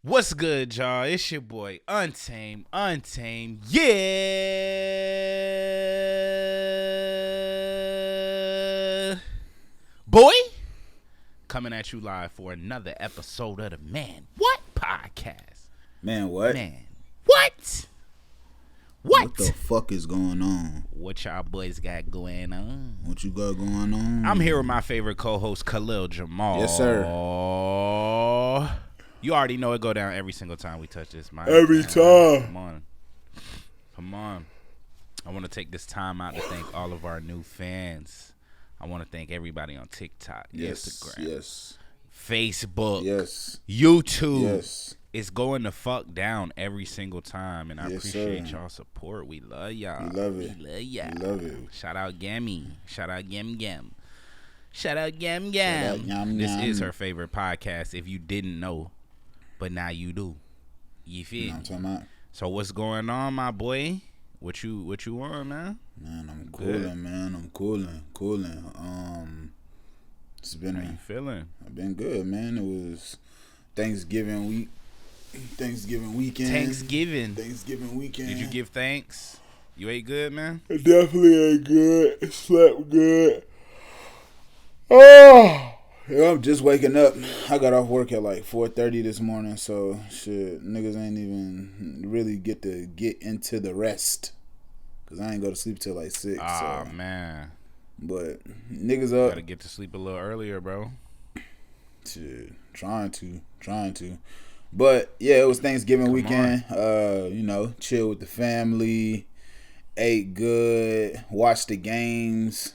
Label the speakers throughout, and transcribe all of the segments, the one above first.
Speaker 1: What's good, y'all? It's your boy Untamed. Yeah, boy, coming at you live for another episode of the Man What podcast.
Speaker 2: Man, what?
Speaker 1: Man, what?
Speaker 2: What the fuck is going on?
Speaker 1: What y'all boys got going on?
Speaker 2: What you got going on?
Speaker 1: I'm here with my favorite co-host Khalil Jamal.
Speaker 2: Yes, sir.
Speaker 1: You already know it go down every single time we touch this mic.
Speaker 2: Every time.
Speaker 1: Come on. I want to take this time out to thank all of our new fans. I want to thank everybody on TikTok, Instagram, Facebook, YouTube.
Speaker 2: Yes.
Speaker 1: It's going the fuck down every single time, and I appreciate
Speaker 2: sir.
Speaker 1: y'all support. We love y'all.
Speaker 2: We love it.
Speaker 1: y'all.
Speaker 2: We love it.
Speaker 1: Shout out Gammy. Shout out Gam. Shout out Gam.
Speaker 2: Shout out Yum
Speaker 1: This
Speaker 2: Yum.
Speaker 1: is her favorite podcast. If you didn't know, but now you do. You feel?
Speaker 2: You know what I'm talking about?
Speaker 1: So what's going on, my boy? What you on, man?
Speaker 2: Man, I'm cooling, man. I'm cooling. It's been
Speaker 1: How you feeling?
Speaker 2: I've been good, man. It was Thanksgiving weekend.
Speaker 1: Thanksgiving
Speaker 2: weekend.
Speaker 1: Did you give thanks? You ate good, man?
Speaker 2: I definitely ate good. Slept good. Oh, yeah, I'm just waking up. I got off work at like 4:30 this morning, so shit, niggas ain't even really get into the rest, cause I ain't go to sleep till like 6.
Speaker 1: Ah,
Speaker 2: so.
Speaker 1: man.
Speaker 2: But niggas up.
Speaker 1: Gotta get to sleep a little earlier, bro.
Speaker 2: Shit, trying to. But yeah, it was Thanksgiving weekend. Chill with the family, ate good, watched the games.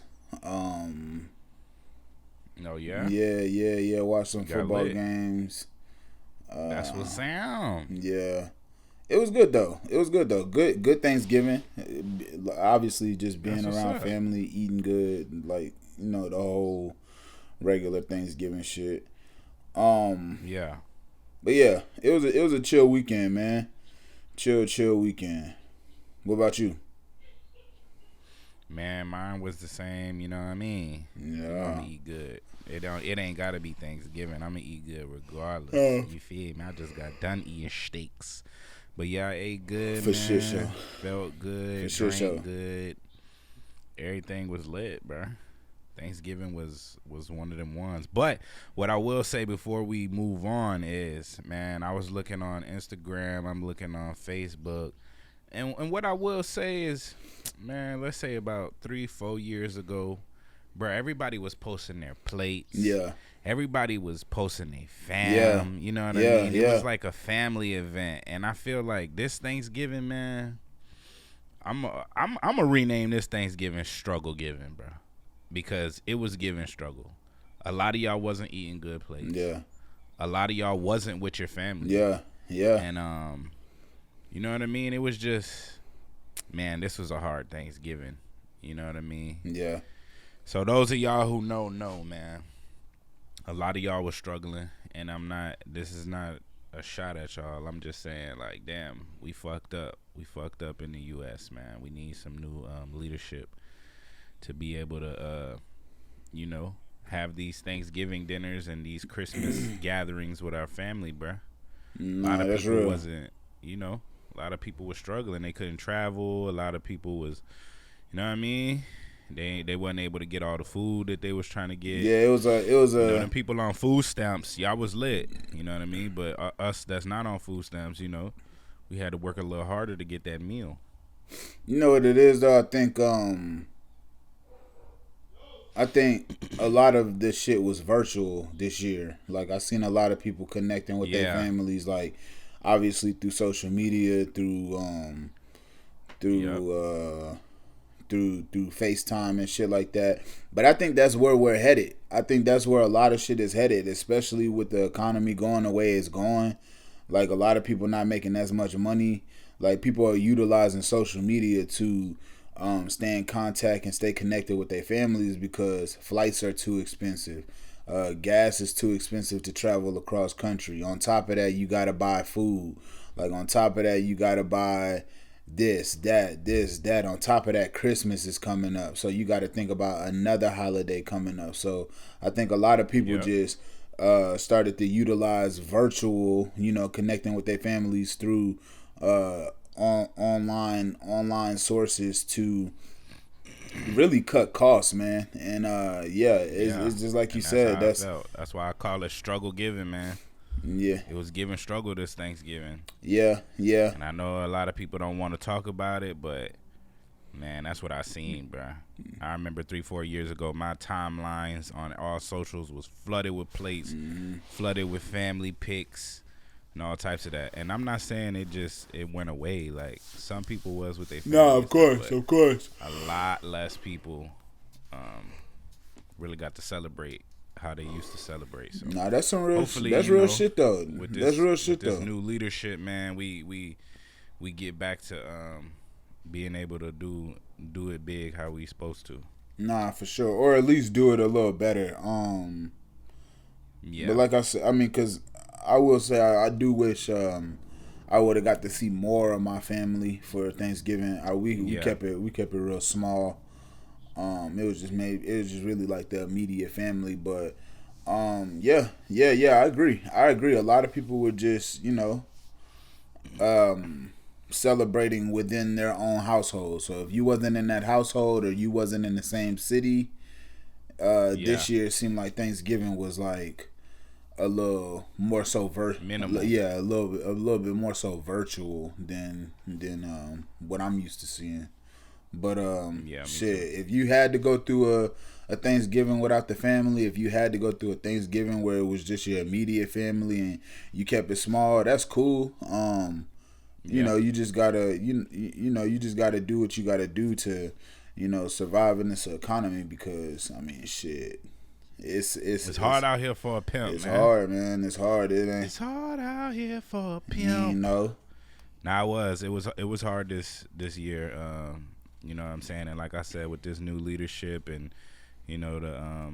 Speaker 1: Oh yeah.
Speaker 2: Yeah. Watched some football games.
Speaker 1: That's what sound.
Speaker 2: Yeah, it was good though. Good Thanksgiving. Obviously, just being around family, eating good, like the whole regular Thanksgiving shit.
Speaker 1: Yeah.
Speaker 2: But yeah, it was a chill weekend, man. Chill weekend. What about you?
Speaker 1: Man, mine was the same. You know what I mean?
Speaker 2: Yeah.
Speaker 1: I'm gonna eat good. It ain't gotta be Thanksgiving. I'm gonna eat good regardless. You feel me? I just got done eating steaks. But yeah, I ate good.
Speaker 2: For
Speaker 1: man.
Speaker 2: shit show.
Speaker 1: Felt good. Drank good. Everything was lit, bro. Thanksgiving was one of them ones. But what I will say before we move on is, man, I was looking on Instagram. I'm looking on Facebook. And what I will say is, man, let's say about 3-4 years ago, bro, everybody was posting their plates.
Speaker 2: Yeah.
Speaker 1: Everybody was posting their fam.
Speaker 2: Yeah.
Speaker 1: You know what I mean? It was like a family event. And I feel like this Thanksgiving, man, I'm gonna rename this Thanksgiving StruggleGiving, bro. Because it was giving struggle. A lot of y'all wasn't eating good plates.
Speaker 2: Yeah.
Speaker 1: A lot of y'all wasn't with your family.
Speaker 2: Yeah.
Speaker 1: And you know what I mean? It was just, man, this was a hard Thanksgiving. You know what I mean?
Speaker 2: Yeah.
Speaker 1: So those of y'all who know, man. A lot of y'all was struggling, and this is not a shot at y'all. I'm just saying, like, damn, we fucked up. We fucked up in the U.S., man. We need some new leadership to be able to, have these Thanksgiving dinners and these Christmas gatherings with our family, bruh. A lot of people
Speaker 2: real.
Speaker 1: wasn't, a lot of people were struggling. They couldn't travel. A lot of people was, you know what I mean? They wasn't able to get all the food that they was trying to get.
Speaker 2: Yeah, it was
Speaker 1: them people on food stamps, y'all was lit. You know what I mean? But us that's not on food stamps, we had to work a little harder to get that meal.
Speaker 2: You know what it is though? I think a lot of this shit was virtual this year. Like, I seen a lot of people connecting with their families, like, obviously through social media, through FaceTime and shit like that. But I think that's where we're headed. I think that's where a lot of shit is headed, especially with the economy going the way it's going. Like, a lot of people not making as much money. Like, people are utilizing social media to stay in contact and stay connected with their families because flights are too expensive. Gas is too expensive to travel across country. On top of that, you gotta buy food. Like, on top of that, you gotta buy this, that. On top of that, Christmas is coming up. So you gotta think about another holiday coming up. So I think a lot of people just started to utilize virtual, connecting with their families through online sources to really cut costs, man. And it's just like you
Speaker 1: and that's
Speaker 2: said.
Speaker 1: how I felt. That's why I call it struggle giving, man.
Speaker 2: Yeah,
Speaker 1: It was giving struggle this Thanksgiving.
Speaker 2: yeah.
Speaker 1: And I know a lot of people don't want to talk about it, but man, that's what I seen, bro. I remember 3-4 years ago, my timelines on all socials was flooded with plates, flooded with family pics, and all types of that. And I'm not saying it went away. Like some people was with their families.
Speaker 2: No, of course.
Speaker 1: A lot less people really got to celebrate how they used to celebrate. So
Speaker 2: nah, that's some real.
Speaker 1: hopefully,
Speaker 2: That's real shit though. That's real shit
Speaker 1: with
Speaker 2: though.
Speaker 1: this new leadership, man, we get back to being able to do it big how we supposed to.
Speaker 2: Nah, for sure, or at least do it a little better.
Speaker 1: Yeah.
Speaker 2: But like I said, I mean, because I will say I do wish I would have got to see more of my family for Thanksgiving. We kept it real small. It was just really like the immediate family, but yeah, I agree. A lot of people were just celebrating within their own household. So if you wasn't in that household or you wasn't in the same city, this year it seemed like Thanksgiving was like a little more so
Speaker 1: minimal.
Speaker 2: Yeah, a little bit more so virtual than what I'm used to seeing. But shit, if you had to go through a Thanksgiving without the family, if you had to go through a Thanksgiving where it was just your immediate family and you kept it small, that's cool. You just gotta you just gotta do what you gotta do to survive in this economy, because I mean shit, it's
Speaker 1: hard out here for a pimp.
Speaker 2: It's
Speaker 1: man.
Speaker 2: hard, man. It's hard.
Speaker 1: It's hard out here for a pimp. Nah, it was hard this year. You know what I'm saying? And like I said, with this new leadership and the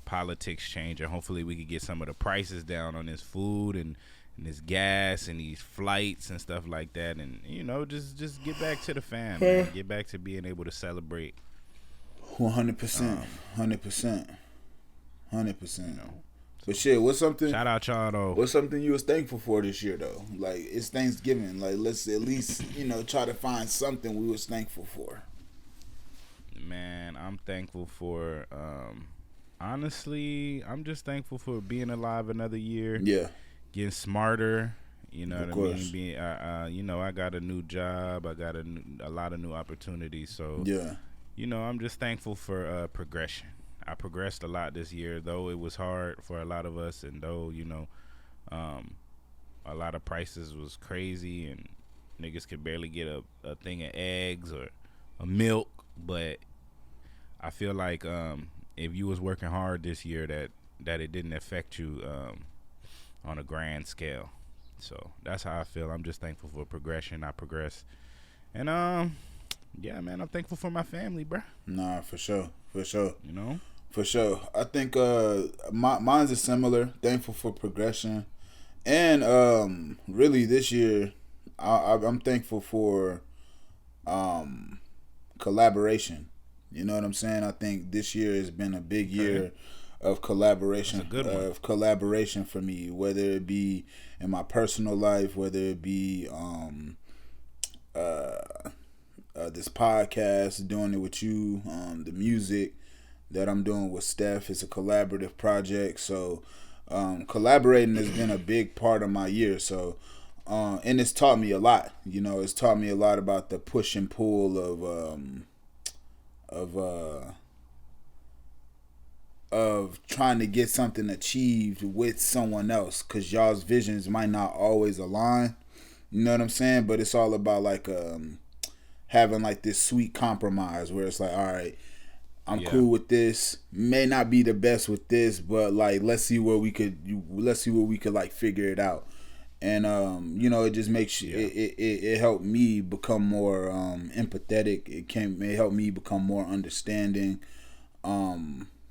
Speaker 1: politics change, and hopefully we could get some of the prices down on this food and this gas and these flights and stuff like that, and just get back to the fam, man. Get back to being able to celebrate.
Speaker 2: 100%, 100%. But shit, what's something?
Speaker 1: Shout out y'all though.
Speaker 2: What's something you was thankful for this year though? Like, it's Thanksgiving. Like, let's at least try to find something we was thankful for.
Speaker 1: Man, I'm thankful for. Honestly, I'm just thankful for being alive another year.
Speaker 2: Yeah.
Speaker 1: Getting smarter. You know
Speaker 2: of
Speaker 1: what
Speaker 2: course.
Speaker 1: I mean? I got a new job. I got a lot of new opportunities. So
Speaker 2: yeah.
Speaker 1: I'm just thankful for progression. I progressed a lot this year, though it was hard for a lot of us, and though a lot of prices was crazy, and niggas could barely get a thing of eggs or a milk. But I feel like if you was working hard this year, that it didn't affect you on a grand scale. So that's how I feel. I'm just thankful for progression. I progressed, and yeah, man, I'm thankful for my family, bro.
Speaker 2: Nah, for sure. For sure. I think mine's is similar. Thankful for progression, and really this year, I'm thankful for collaboration. You know what I'm saying? I think this year has been a big year of collaboration.
Speaker 1: That's a good one.
Speaker 2: Of collaboration for me, whether it be in my personal life, whether it be this podcast, doing it with you, the music that I'm doing with Steph is a collaborative project. So collaborating has been a big part of my year. So and it's taught me a lot. It's taught me a lot about the push and pull of trying to get something achieved with someone else, because y'all's visions might not always align. You know what I'm saying? But it's all about like having like this sweet compromise where it's like, all right, I'm cool with this. May not be the best with this, but like let's see where we could like figure it out. And it just makes it helped me become more empathetic. It helped me become more understanding.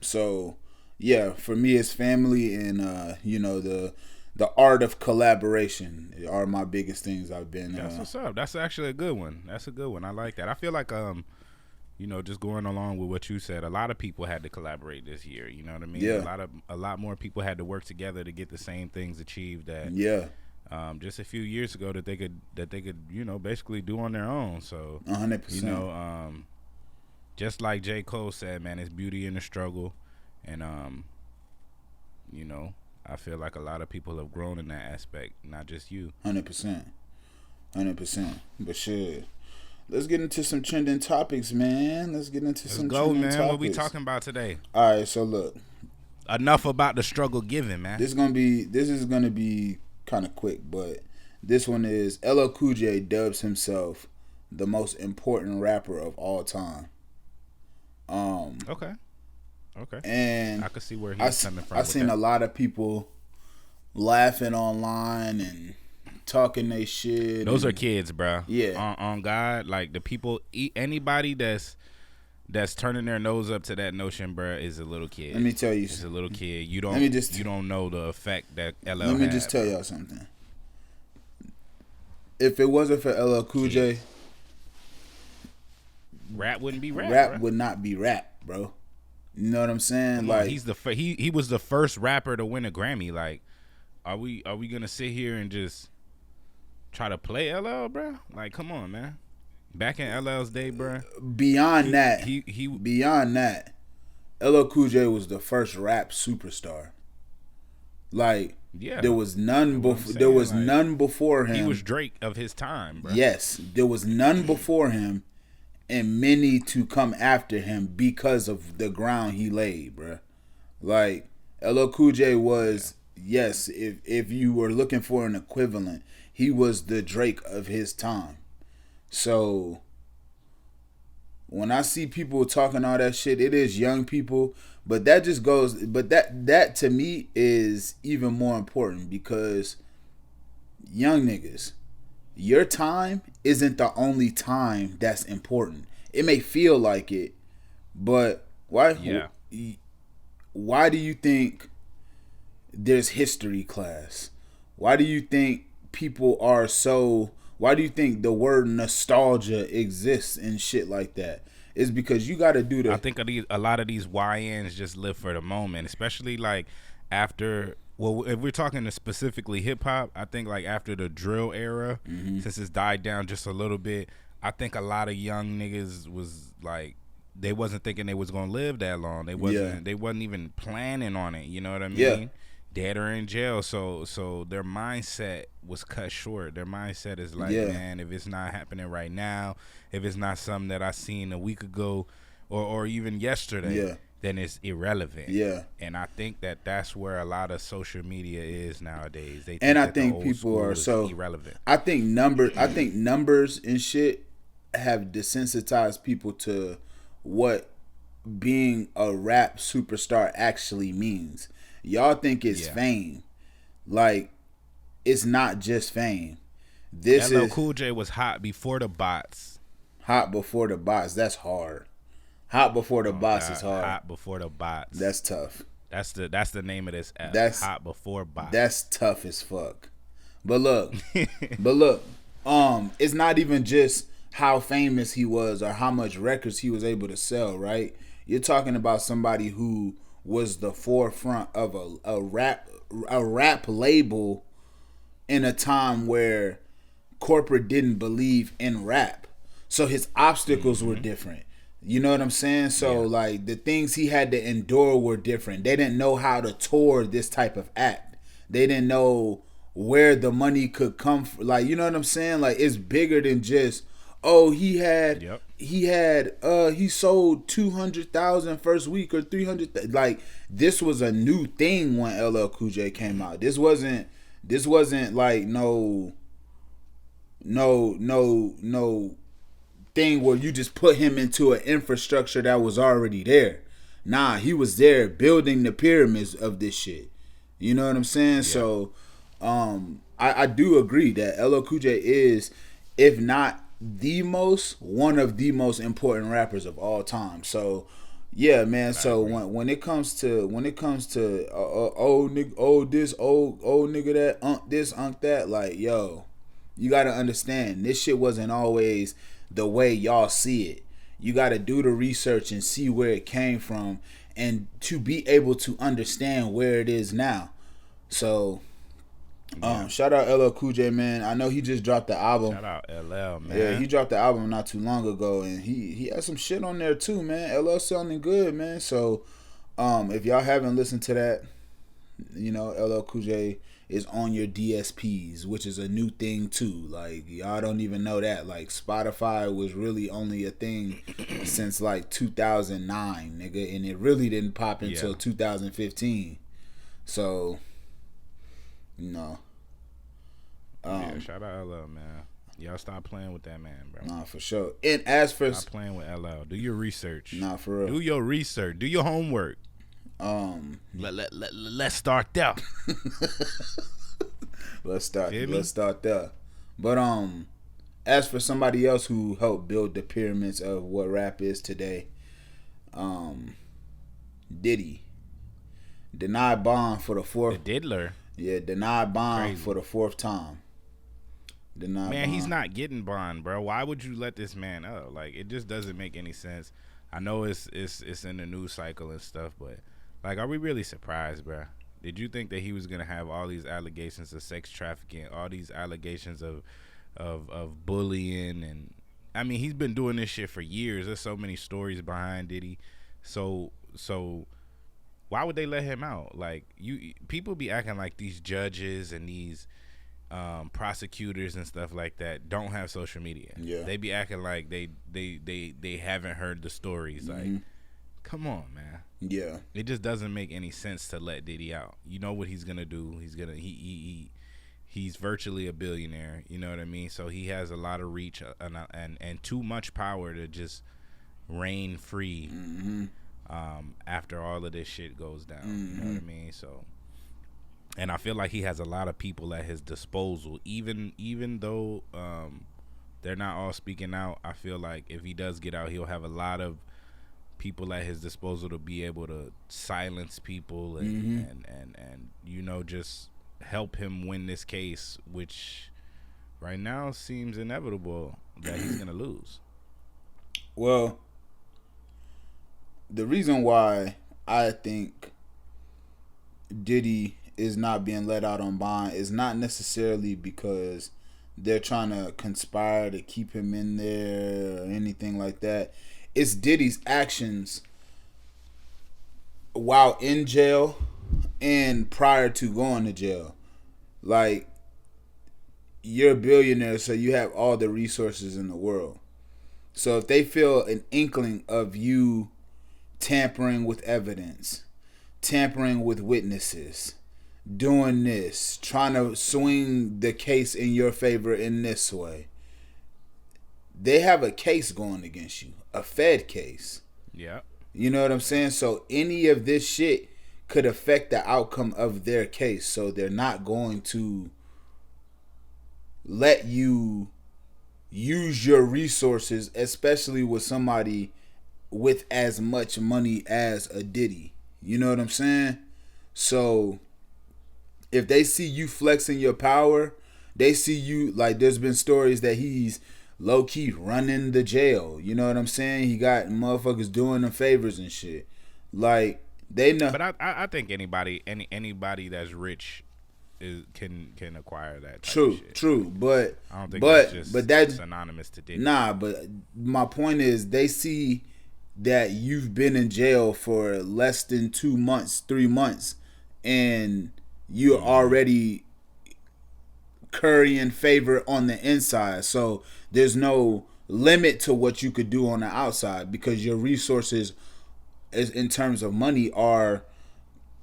Speaker 2: So yeah, for me it's family and the art of collaboration are my biggest things I've been.
Speaker 1: That's what's up. That's actually a good one. That's a good one. I like that. I feel like just going along with what you said, a lot of people had to collaborate this year. You know what I mean?
Speaker 2: Yeah.
Speaker 1: A lot more people had to work together to get the same things achieved that
Speaker 2: Yeah.
Speaker 1: just a few years ago that they could basically do on their own. So
Speaker 2: 100%.
Speaker 1: Just like J. Cole said, man, it's beauty in the struggle, and I feel like a lot of people have grown in that aspect, not just you.
Speaker 2: 100%. 100%. But shit. Let's get into some trending topics, man. Let's
Speaker 1: go,
Speaker 2: trending
Speaker 1: man.
Speaker 2: topics.
Speaker 1: What we talking about today?
Speaker 2: All right, so look.
Speaker 1: Enough about the struggle giving, man.
Speaker 2: This is gonna be kind of quick, but this one is LL Cool J dubs himself the most important rapper of all time.
Speaker 1: Okay.
Speaker 2: And
Speaker 1: I could see where he's coming from.
Speaker 2: I've seen a lot of people laughing online and talking they shit.
Speaker 1: Those are kids, bro.
Speaker 2: Yeah.
Speaker 1: On God, like the people, anybody that's turning their nose up to that notion, bro, is a little kid.
Speaker 2: Let me tell you,
Speaker 1: it's a little kid. You don't know the effect that LL.
Speaker 2: Let me just tell y'all something. If it wasn't for LL Cool J,
Speaker 1: rap wouldn't be rap.
Speaker 2: Rap
Speaker 1: bro.
Speaker 2: would not be rap, bro. You know what I'm saying? Like
Speaker 1: he's he was the first rapper to win a Grammy. Like, are we gonna sit here and just try to play LL, bro? Like, come on, man. Back in LL's day, bro.
Speaker 2: Beyond that, LL Cool J was the first rap superstar. Like,
Speaker 1: yeah,
Speaker 2: there was none before. There was none before him.
Speaker 1: He was Drake of his time, bro.
Speaker 2: Yes, there was none before him, and many to come after him because of the ground he laid, bro. Like, LL Cool J was, yes, if you were looking for an equivalent, he was the Drake of his time. So when I see people talking all that shit, it is young people, but that just goes, but that to me is even more important because young niggas, your time isn't the only time that's important. It may feel like it, but why do you think there's history class? Why do you think people are so... Why do you think the word nostalgia exists and shit like that? It's because you got to do the...
Speaker 1: I think a lot of these YNs just live for the moment, especially like after... Well, if we're talking specifically hip-hop, I think like after the drill era, since it's died down just a little bit, I think a lot of young niggas was like... They wasn't thinking they was going to live that long. They wasn't even planning on it, you know what I mean?
Speaker 2: Yeah.
Speaker 1: Dead or in jail, so their mindset was cut short. Their mindset is like, man, if it's not happening right now, if it's not something that I seen a week ago or even yesterday, then it's irrelevant. Yeah. And I think that's where a lot of social media is nowadays. They think
Speaker 2: I think people are so
Speaker 1: irrelevant.
Speaker 2: I think numbers and shit have desensitized people to what being a rap superstar actually means. Y'all think it's fame. Like, it's not just fame.
Speaker 1: LL Cool J was hot before the bots.
Speaker 2: Hot before the bots. That's hard. Hot before the bots is hard.
Speaker 1: Hot before the bots.
Speaker 2: That's tough.
Speaker 1: That's the name of this app. That's hot before bots.
Speaker 2: That's tough as fuck. But look, it's not even just how famous he was or how much records he was able to sell, right? You're talking about somebody who was the forefront of a rap label in a time where corporate didn't believe in rap. So his obstacles were different. You know what I'm saying? So like the things he had to endure were different. They didn't know how to tour this type of act. They didn't know where the money could come from. Like, you know what I'm saying? Like, it's bigger than just, oh, he sold 200,000 first week or 300. Like, this was a new thing when LL Cool J came out. This wasn't like no thing where you just put him into an infrastructure that was already there. Nah, he was there building the pyramids of this shit. You know what I'm saying? Yeah. So, I do agree that LL Cool J is, if not one of the most important rappers of all time. So yeah, man. So when it comes to old nigga that this that, like, yo, you gotta understand, this shit wasn't always the way y'all see it. You got to do the research and see where it came from, and to be able to understand where it is now. So, shout out LL Cool J, man. I know he just dropped the album.
Speaker 1: Shout out LL, man.
Speaker 2: Yeah, he dropped the album not too long ago, and he has some shit on there too, man. LL sounding good, man. So, if y'all haven't listened to that, you know, LL Cool J is on your DSPs, which is a new thing too. Like, y'all don't even know that. Like, Spotify was really only a thing since like 2009, nigga, and it really didn't pop until 2015. So, you know.
Speaker 1: Shout out LL, man. Y'all stop playing with that man, bro.
Speaker 2: Nah, for sure. And as for
Speaker 1: stop playing with LL, do your research.
Speaker 2: Nah, for real.
Speaker 1: Do your research. Do your homework. Let's start there.
Speaker 2: Let's start there. But as for somebody else who helped build the pyramids of what rap is today, Diddy denied bond for the fourth.
Speaker 1: The diddler.
Speaker 2: Yeah, denied bond for the fourth time. Denied
Speaker 1: man,
Speaker 2: bond.
Speaker 1: He's not getting bond, bro. Why would you let this man up? Like, it just doesn't make any sense. I know it's in the news cycle and stuff, but like, are we really surprised, bro? Did you think that he was gonna have all these allegations of sex trafficking, all these allegations of bullying, and I mean, he's been doing this shit for years. There's so many stories behind Diddy. So why would they let him out? Like, people be acting like these judges and these prosecutors and stuff like that don't have social media.
Speaker 2: Yeah.
Speaker 1: They be acting like they haven't heard the stories. Like, come on, man.
Speaker 2: Yeah.
Speaker 1: It just doesn't make any sense to let Diddy out. You know what he's gonna do? He's virtually a billionaire. You know what I mean? So he has a lot of reach and too much power to just reign free. After all of this shit goes down. You know what I mean? So, and I feel like he has a lot of people at his disposal, even though they're not all speaking out. I feel like if he does get out, he'll have a lot of people at his disposal to be able to silence people and you know, just help him win this case, which right now seems inevitable that he's gonna lose.
Speaker 2: Well, the reason why I think Diddy is not being let out on bond is not necessarily because they're trying to conspire to keep him in there or anything like that. It's Diddy's actions while in jail and prior to going to jail. Like, you're a billionaire, so you have all the resources in the world. So if they feel an inkling of you tampering with evidence, tampering with witnesses, doing this, trying to swing the case in your favor in this way, they have a case going against you, a Fed case.
Speaker 1: Yeah.
Speaker 2: You know what I'm saying? So any of this shit could affect the outcome of their case. So they're not going to let you use your resources, especially with somebody with as much money as a Diddy. You know what I'm saying? So if they see you flexing your power, they see you, like, there's been stories that he's low-key running the jail. You know what I'm saying? He got motherfuckers doing them favors and shit. Like, they know.
Speaker 1: But I think anybody that's rich can acquire that type
Speaker 2: true
Speaker 1: of shit.
Speaker 2: True, but
Speaker 1: I don't think that's synonymous to Diddy.
Speaker 2: Nah, but my point is, they see that you've been in jail for less than 2 months, 3 months, and you're already currying favor on the inside. So there's no limit to what you could do on the outside, because your resources, in terms of money, are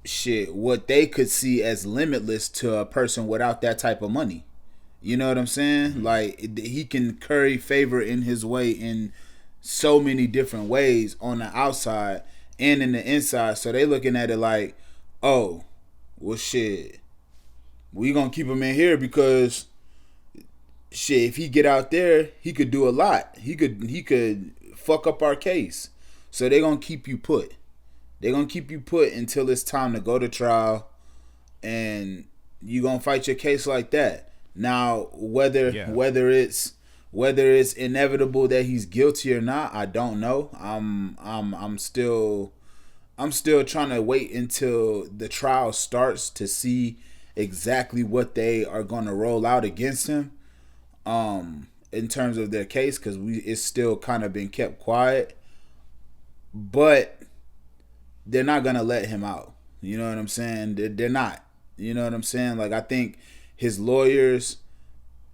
Speaker 2: shit what they could see as limitless to a person without that type of money. You know what I'm saying? Like, he can curry favor in his way in so many different ways on the outside and in the inside. So they looking at it like, oh, well, shit, we gonna keep him in here because shit, if he get out there, he could do a lot. He could fuck up our case. So they gonna keep you put. They're gonna keep you put until it's time to go to trial, and you gonna fight your case like that. Now, whether it's Whether it's inevitable that he's guilty or not, I don't know. I'm still trying to wait until the trial starts to see exactly what they are going to roll out against him. In terms of their case, because it's still kind of been kept quiet, but they're not gonna let him out. You know what I'm saying? They're not. You know what I'm saying? Like, I think his lawyers,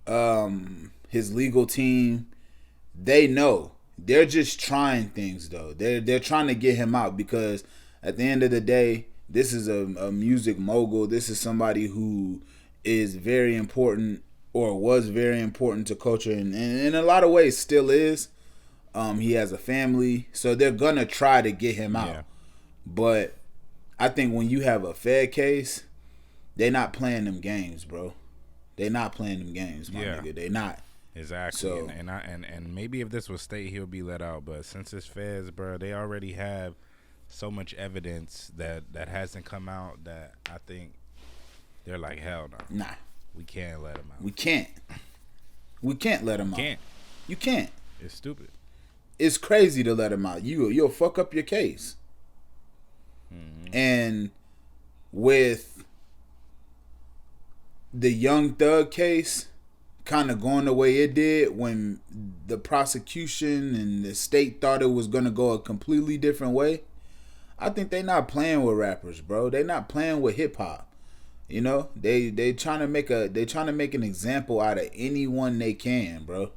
Speaker 2: his legal team, they know. They're just trying things though. They're trying to get him out because at the end of the day, this is a music mogul. This is somebody who is very important, or was very important to culture, and in a lot of ways still is. He has a family, so they're gonna try to get him out. Yeah. But I think when you have a Fed case, they not playing them games, bro. They not playing them games, my nigga. They not.
Speaker 1: Exactly. So, and maybe if this was state, he'll be let out. But since it's Feds, bro, they already have so much evidence that hasn't come out that I think they're like, hell no.
Speaker 2: Nah.
Speaker 1: We can't let him out.
Speaker 2: We can't let him out. You can't.
Speaker 1: It's stupid.
Speaker 2: It's crazy to let him out. You'll fuck up your case. Mm-hmm. And with the Young Thug case kind of going the way it did, when the prosecution and the state thought it was going to go a completely different way, I think they not playing with rappers, bro. They not playing with hip hop. You know, they trying to make an example out of anyone they can, bro.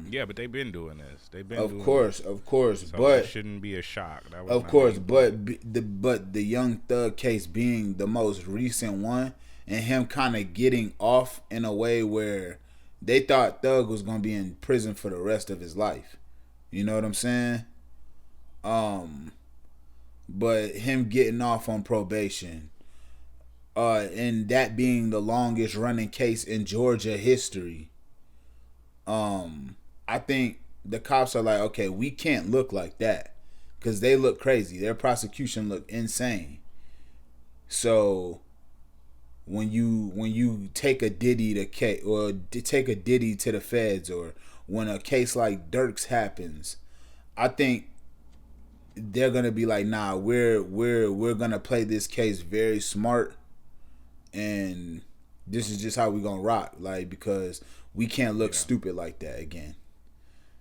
Speaker 1: Yeah, but they've been doing this.
Speaker 2: Of course, so but
Speaker 1: it shouldn't be a shock. That was
Speaker 2: of course, but the Young Thug case being the most recent one, and him kind of getting off in a way where they thought Thug was gonna be in prison for the rest of his life. You know what I'm saying? But him getting off on probation. And that being the longest running case in Georgia history, I think the cops are like, okay, we can't look like that because they look crazy. Their prosecution looked insane. So when you take a Diddy to case, or take a Diddy to the feds, or when a case like Dirk's happens, I think they're gonna be like, nah, we're gonna play this case very smart. And this is just how we gonna rock, like, because we can't look stupid like that again,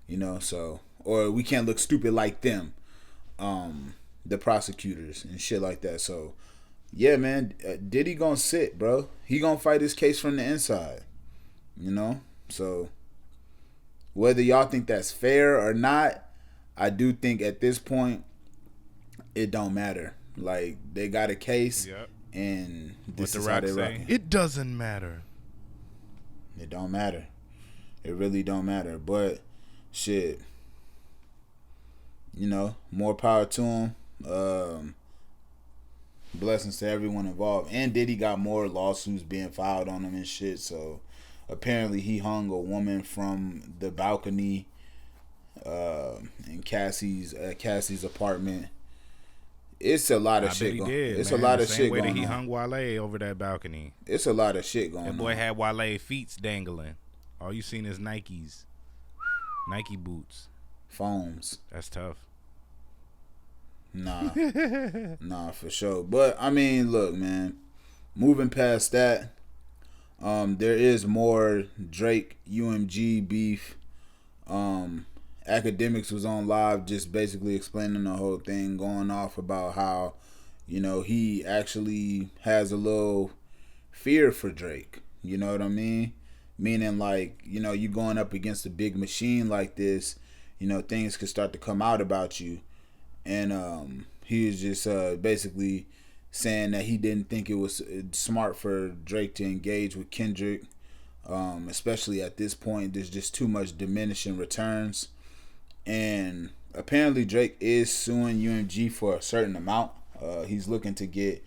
Speaker 2: you know. So, or we can't look stupid like them, the prosecutors and shit like that. So, yeah, man, Diddy gonna sit, bro. He gonna fight his case from the inside, you know. So, whether y'all think that's fair or not, I do think at this point it don't matter. Like, they got a case. Yep. And this is how they rockin'.
Speaker 1: It doesn't matter.
Speaker 2: It don't matter. It really don't matter. But shit, you know, more power to him. Blessings to everyone involved. And Diddy got more lawsuits being filed on him and shit. So apparently he hung a woman from the balcony in Cassie's apartment. It's a lot of shit going on. It's a lot of shit going on.
Speaker 1: Same way that he hung Wale over that balcony.
Speaker 2: It's a lot of shit going on.
Speaker 1: That boy had Wale feet dangling. All you seen is Nikes. Nike boots.
Speaker 2: Foams.
Speaker 1: That's tough.
Speaker 2: Nah. Nah, for sure. But, I mean, look, man. Moving past that, there is more Drake UMG beef. Academics was on live just basically explaining the whole thing, going off about how, you know, he actually has a little fear for Drake. You know what I mean? Meaning, like, you know, you going up against a big machine like this, you know, things could start to come out about you. And he was just basically saying that he didn't think it was smart for Drake to engage with Kendrick, especially at this point. There's just too much diminishing returns. And apparently Drake is suing UMG for a certain amount. He's looking to get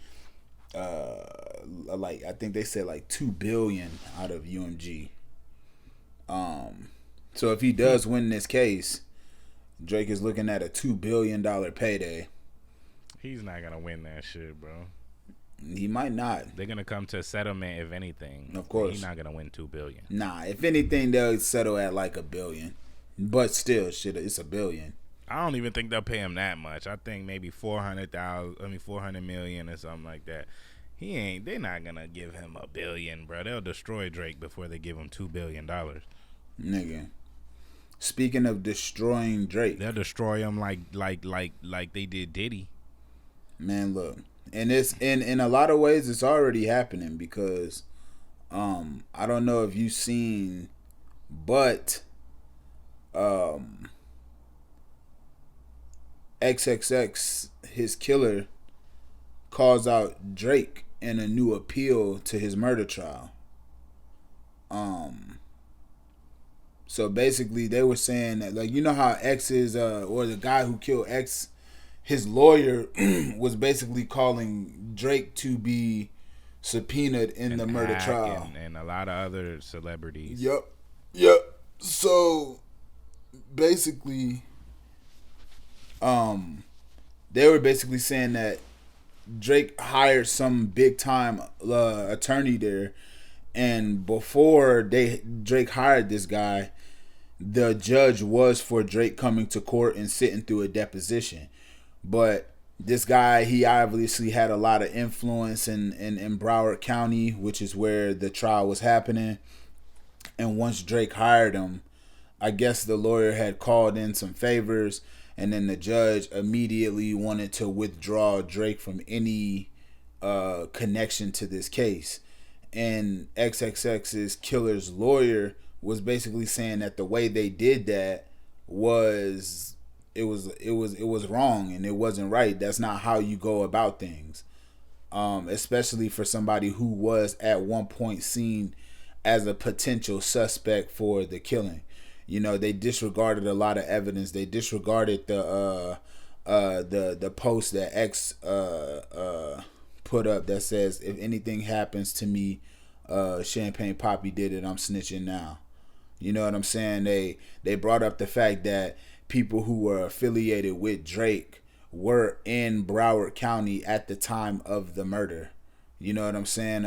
Speaker 2: like, I think they said like $2 billion out of UMG. So if he does win this case, Drake is looking at a $2 billion payday.
Speaker 1: He's not gonna win that shit, bro.
Speaker 2: He might not.
Speaker 1: They're gonna come to a settlement if anything.
Speaker 2: Of course,
Speaker 1: he's not gonna win $2 billion.
Speaker 2: Nah, if anything, they'll settle at like $1 billion. But still, shit, it's $1 billion.
Speaker 1: I don't even think they'll pay him that much. I think maybe 400 million or something like that. They're not gonna give him $1 billion, bro. They'll destroy Drake before they give him $2 billion.
Speaker 2: Nigga. Speaking of destroying Drake,
Speaker 1: they'll destroy him like they did Diddy.
Speaker 2: Man, look, and it's in a lot of ways it's already happening because, I don't know if you've seen, but, XXX, his killer, calls out Drake in a new appeal to his murder trial. So basically, they were saying that, like, you know how X's or the guy who killed X, his lawyer was basically calling Drake to be subpoenaed in the murder trial,
Speaker 1: and a lot of other celebrities.
Speaker 2: Yep. So basically, they were basically saying that Drake hired some big time attorney there, and before Drake hired this guy, the judge was for Drake coming to court and sitting through a deposition. But this guy, he obviously had a lot of influence in Broward County, which is where the trial was happening. And once Drake hired him, I guess the lawyer had called in some favors, and then the judge immediately wanted to withdraw Drake from any connection to this case. And XXX's killer's lawyer was basically saying that the way they did that was wrong and it wasn't right. That's not how you go about things, especially for somebody who was at one point seen as a potential suspect for the killing. You know, they disregarded a lot of evidence. They disregarded the post that X put up that says, if anything happens to me, Champagne Poppy did it, I'm snitching now. You know what I'm saying? They brought up the fact that people who were affiliated with Drake were in Broward County at the time of the murder. You know what I'm saying?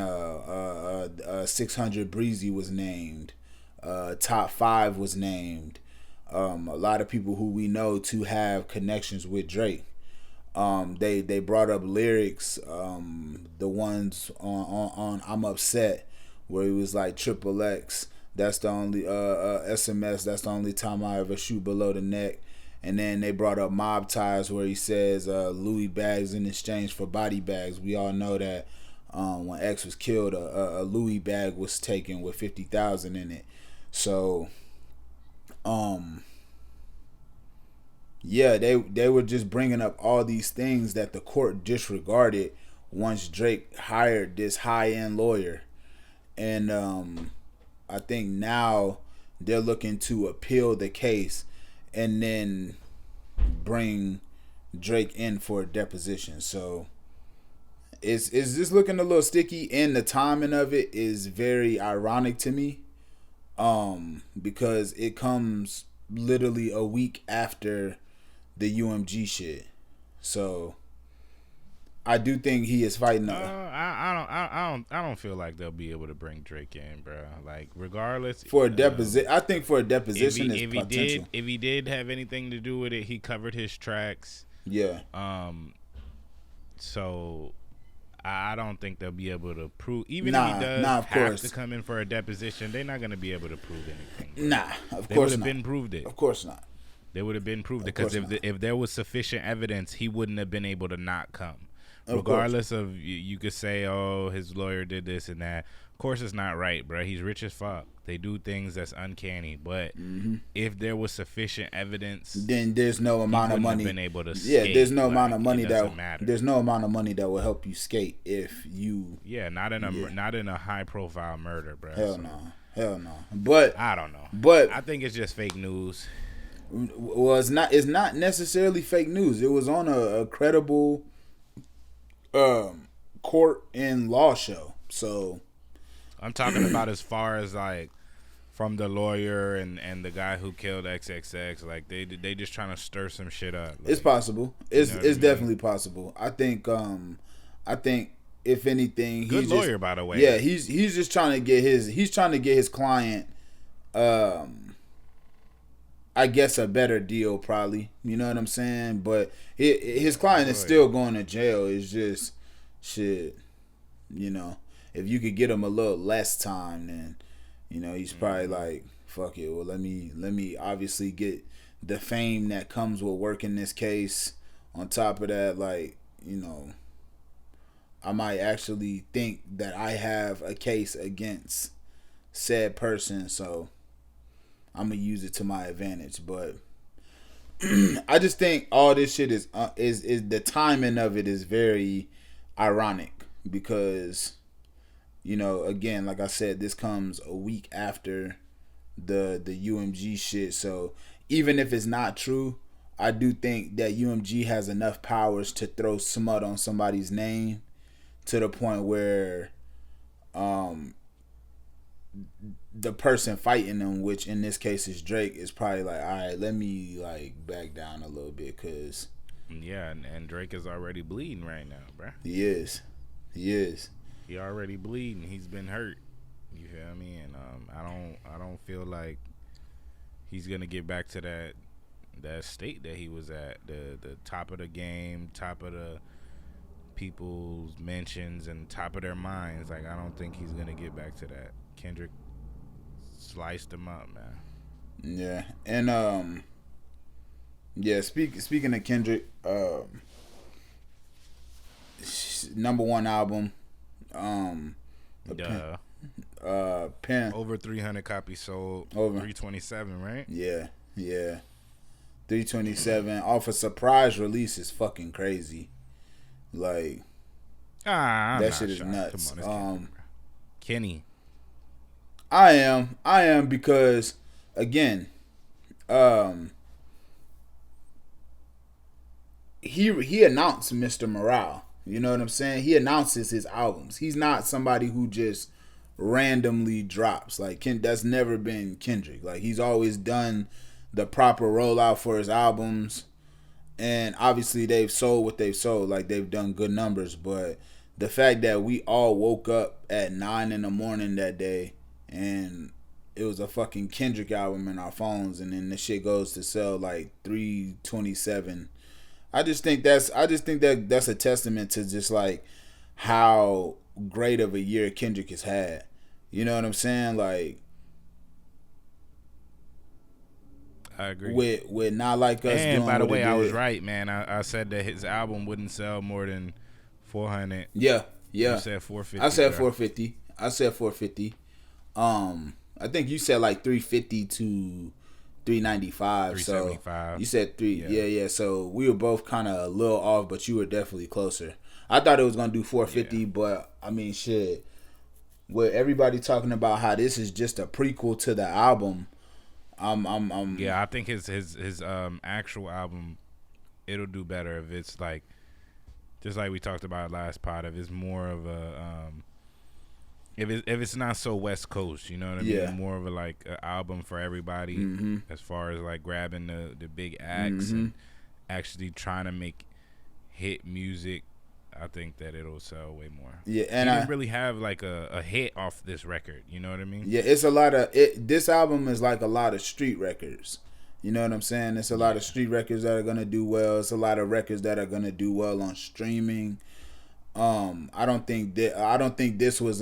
Speaker 2: 600 Breezy was named. Top 5 was named. A lot of people who we know to have connections with Drake. They brought up lyrics, the ones on I'm Upset, where he was like, Triple X, that's the only SMS, that's the only time I ever shoot below the neck. And then they brought up Mob Ties, where he says Louis bags in exchange for body bags. We all know that when X was killed, a Louis bag was taken with 50,000 in it. So yeah, they were just bringing up all these things that the court disregarded once Drake hired this high-end lawyer. And I think now they're looking to appeal the case and then bring Drake in for a deposition. So it's just looking a little sticky, and the timing of it is very ironic to me, because it comes literally a week after the UMG shit. So I do think he is fighting.
Speaker 1: I don't feel like they'll be able to bring Drake in, bro. Like, regardless,
Speaker 2: for a deposition, I think for a deposition is potential.
Speaker 1: If he did have anything to do with it, he covered his tracks.
Speaker 2: Yeah.
Speaker 1: So I don't think they'll be able to prove. Even if he does have to come in for a deposition, they're not going to be able to prove anything, bro.
Speaker 2: Nah, of course not.
Speaker 1: They would have been proved it.
Speaker 2: Of course not.
Speaker 1: They would have been proved it, because if there was sufficient evidence, he wouldn't have been able to not come. Regardless of, you could say, oh, his lawyer did this and that. Of course, it's not right, bro. He's rich as fuck. They do things that's uncanny. But if there was sufficient evidence,
Speaker 2: then there's no amount of money.
Speaker 1: Been able to skate.
Speaker 2: There's no amount of money
Speaker 1: matter.
Speaker 2: There's no amount of money that will help you skate if you.
Speaker 1: Yeah, not in a high profile murder, bro.
Speaker 2: Hell no. But
Speaker 1: I don't know.
Speaker 2: But
Speaker 1: I think it's just fake news.
Speaker 2: Well, it's not necessarily fake news. It was on a credible court and law show. So
Speaker 1: I'm talking about as far as like from the lawyer and the guy who killed XXX. Like they just trying to stir some shit up. Like,
Speaker 2: it's possible. It's definitely possible. I think if anything,
Speaker 1: good lawyer, by the way.
Speaker 2: Yeah, he's just trying to get his client, I guess, a better deal, probably. You know what I'm saying? But his client is still going to jail. It's just shit. You know, if you could get him a little less time, then he's probably like, fuck it. Well, let me obviously get the fame that comes with working this case. On top of that, like, I might actually think that I have a case against said person, so I'm gonna use it to my advantage. But I just think all this shit is the timing of it is very ironic because, again, like I said, this comes a week after the UMG shit. So even if it's not true, I do think that UMG has enough powers to throw smut on somebody's name to the point where the person fighting them, which in this case is Drake, is probably like, all right, let me like back down a little bit, cause
Speaker 1: and Drake is already bleeding right now, bruh.
Speaker 2: He is.
Speaker 1: He already bleeding. He's been hurt. You feel me? And I don't feel like he's gonna get back to that state that he was at, the top of the game, top of the people's mentions, and top of their minds. Like, I don't think he's gonna get back to that. Kendrick sliced him up, man.
Speaker 2: Yeah, and speaking of Kendrick, #1 album, Pen,
Speaker 1: over 300 copies sold, over 327, right?
Speaker 2: Yeah. 327 off a surprise release is fucking crazy. Like, that shit is nuts.
Speaker 1: Come on, Kenny.
Speaker 2: I am because, again, he announced Mr. Morale. You know what I'm saying? He announces his albums. He's not somebody who just randomly drops. Like, that's never been Kendrick. Like, he's always done the proper rollout for his albums, and obviously they've sold what they've sold. Like, they've done good numbers, but the fact that we all woke up at 9 a.m. that day and it was a fucking Kendrick album in our phones, and then the shit goes to sell like 327. I just think that's a testament to just like how great of a year Kendrick has had. You know what I'm saying? Like,
Speaker 1: I agree.
Speaker 2: With Not Like Us.
Speaker 1: And
Speaker 2: doing
Speaker 1: by the way, I was
Speaker 2: did.
Speaker 1: right, man. I said that his album wouldn't sell more than 400.
Speaker 2: Yeah.
Speaker 1: You said 450.
Speaker 2: I said 450. I think you said like 350 to 395.
Speaker 1: 375.
Speaker 2: So you said three. Yeah. So we were both kind of a little off, but you were definitely closer. I thought it was gonna do 450, but I mean, shit. With everybody talking about how this is just a prequel to the album,
Speaker 1: Yeah, I think his actual album, it'll do better if it's like, just like we talked about last pod, if it's more of a if it's not so West Coast, you know what I mean?
Speaker 2: Yeah.
Speaker 1: More of a like an album for everybody, as far as like grabbing the big acts and actually trying to make hit music. I think that it'll sell way more.
Speaker 2: Yeah, and
Speaker 1: he didn't really have like a hit off this record. You know what I mean?
Speaker 2: Yeah, it's a lot of it. This album is like a lot of street records. You know what I'm saying? It's a lot of street records that are gonna do well. It's a lot of records that are gonna do well on streaming. I don't think this was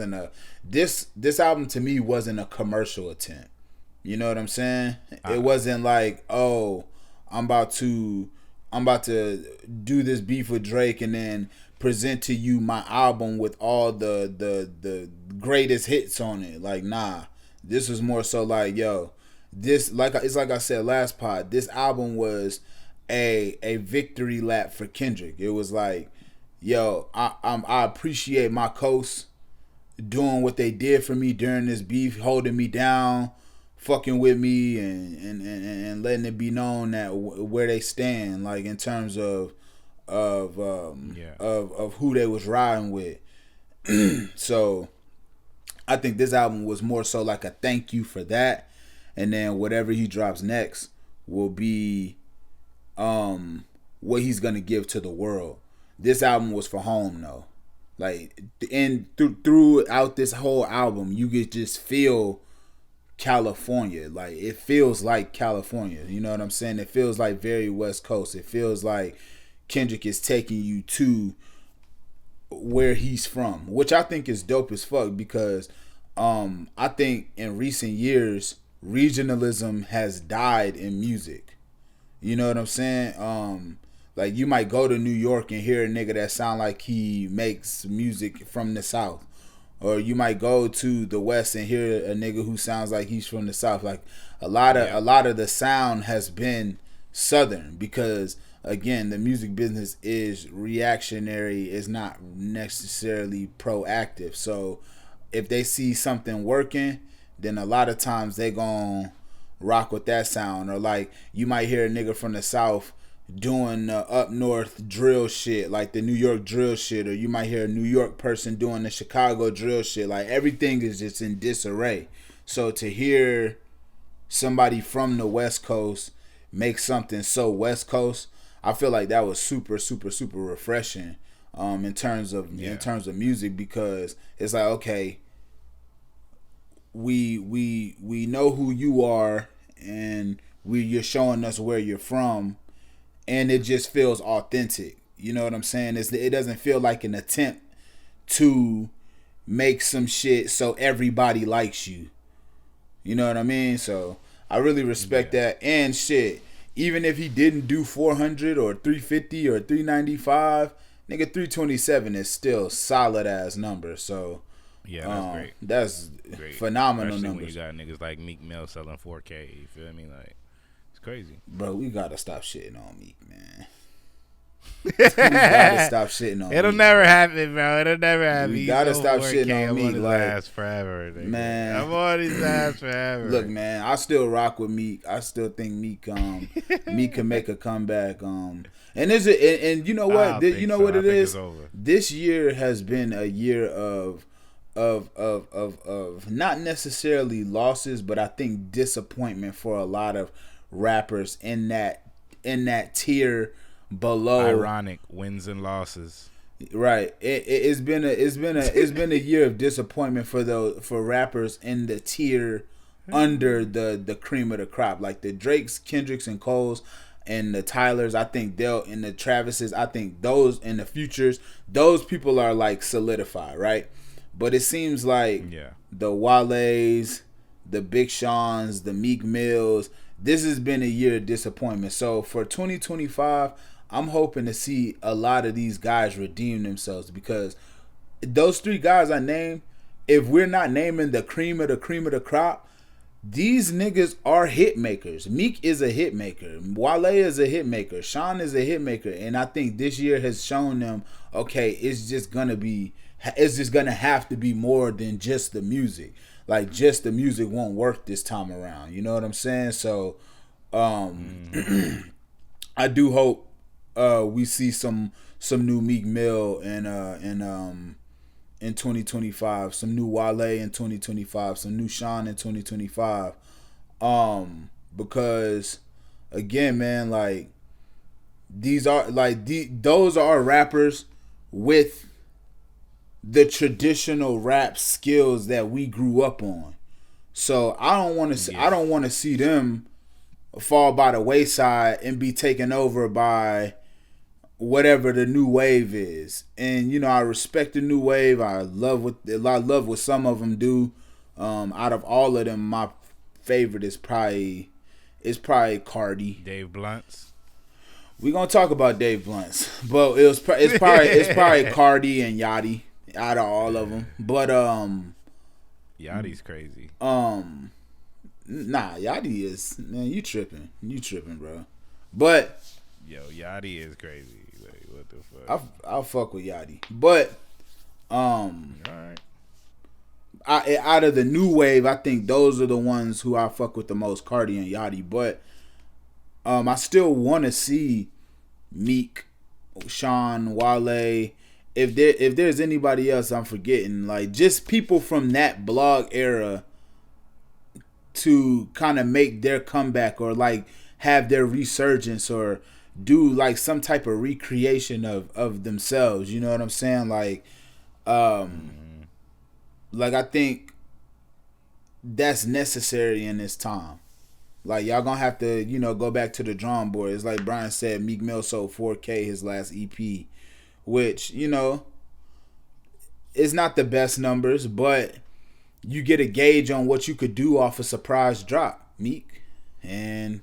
Speaker 2: this album to me wasn't a commercial attempt. You know what I'm saying? It wasn't like, oh, I'm about to do this beef with Drake and then present to you my album with all the greatest hits on it. Like, nah. This was more so like, yo, this it's like I said last pod, this album was a victory lap for Kendrick. It was like, yo, I appreciate my coast doing what they did for me during this beef, holding me down, fucking with me, and letting it be known that where they stand, like in terms of who they was riding with. So I think this album was more so like a thank you for that, and then whatever he drops next will be what he's gonna give to the world. This album was for home though. Like, and throughout this whole album, you could just feel California. Like, it feels like California. You know what I'm saying? It feels like very West Coast. It feels like Kendrick is taking you to where he's from, which I think is dope as fuck because I think in recent years regionalism has died in music. You know what I'm saying? Like, you might go to New York and hear a nigga that sound like he makes music from the South. Or you might go to the West and hear a nigga who sounds like he's from the South. Like, a lot of the sound has been Southern because, again, the music business is reactionary, is not necessarily proactive. So if they see something working, then a lot of times they gon' rock with that sound. Or like, you might hear a nigga from the South doing up north drill shit, like the New York drill shit, or you might hear a New York person doing the Chicago drill shit. Like, everything is just in disarray. So to hear somebody from the West Coast make something so West Coast, I feel like that was super, super, super refreshing in terms of music, because it's like, okay, we know who you are, and you're showing us where you're from, and it just feels authentic. You know what I'm saying? It doesn't feel like an attempt to make some shit so everybody likes you. You know what I mean? So I really respect that. And shit, even if he didn't do 400 or 350 or 395, nigga, 327 is still solid ass number. So
Speaker 1: yeah, that's great.
Speaker 2: That's
Speaker 1: great.
Speaker 2: Especially
Speaker 1: numbers.
Speaker 2: When
Speaker 1: you got niggas like Meek Mill selling 4K. You feel me? Like, it's crazy.
Speaker 2: Bro, we gotta stop shitting on Meek, man. We gotta stop shitting on
Speaker 1: It'll
Speaker 2: Meek,
Speaker 1: never happen, bro. It'll never happen.
Speaker 2: We gotta stop shitting on Meek.
Speaker 1: Like, ass forever, nigga.
Speaker 2: Man,
Speaker 1: I'm on his ass forever.
Speaker 2: Look, man, I still rock with Meek. I still think Meek Meek can make a comeback. And you know what? You know what it is? This year has been a year of not necessarily losses, but I think disappointment for a lot of rappers in that tier below.
Speaker 1: Ironic wins and losses.
Speaker 2: Right. It's been a year of disappointment for rappers in the tier under the cream of the crop, like the Drakes, Kendricks, and Coles, and the Tylers. I think and the Travises. I think those in the futures, those people are like solidified, right? But it seems like the Wale's, the Big Sean's, the Meek Mills, this has been a year of disappointment. So for 2025, I'm hoping to see a lot of these guys redeem themselves, because those three guys I named, if we're not naming the cream of the crop, these niggas are hit makers. Meek is a hit maker. Wale is a hit maker. Sean is a hit maker. And I think this year has shown them, okay, it's just gonna have to be more than just the music. Like, just the music won't work this time around. You know what I'm saying? So I do hope we see some new Meek Mill in 2025, some new Wale in 2025, some new Sean in 2025. Because again, man, like, those are rappers with the traditional rap skills that we grew up on. So I don't want to see them fall by the wayside and be taken over by whatever the new wave is. And you know, I respect the new wave. I love what some of them do. Out of all of them, my favorite is probably Cardi.
Speaker 1: Dave Blunts.
Speaker 2: We gonna talk about Dave Blunts, but it's probably Cardi and Yachty out of all of them. But
Speaker 1: Yachty's crazy.
Speaker 2: Nah, Yachty is, man, you tripping, bro. But
Speaker 1: yo, Yachty is crazy. Like, what the fuck?
Speaker 2: I'll fuck with Yachty, but
Speaker 1: all right.
Speaker 2: Out of the new wave, I think those are the ones who I fuck with the most, Cardi and Yachty. But I still want to see Meek, Sean, Wale. If there's anybody else I'm forgetting, like, just people from that blog era to kind of make their comeback, or like have their resurgence, or do like some type of recreation of themselves. You know what I'm saying? Like, Like I think that's necessary in this time. Like y'all gonna have to, go back to the drawing board. It's like Brian said, Meek Mill sold 4K his last EP, which is not the best numbers, but you get a gauge on what you could do off a surprise drop, Meek, and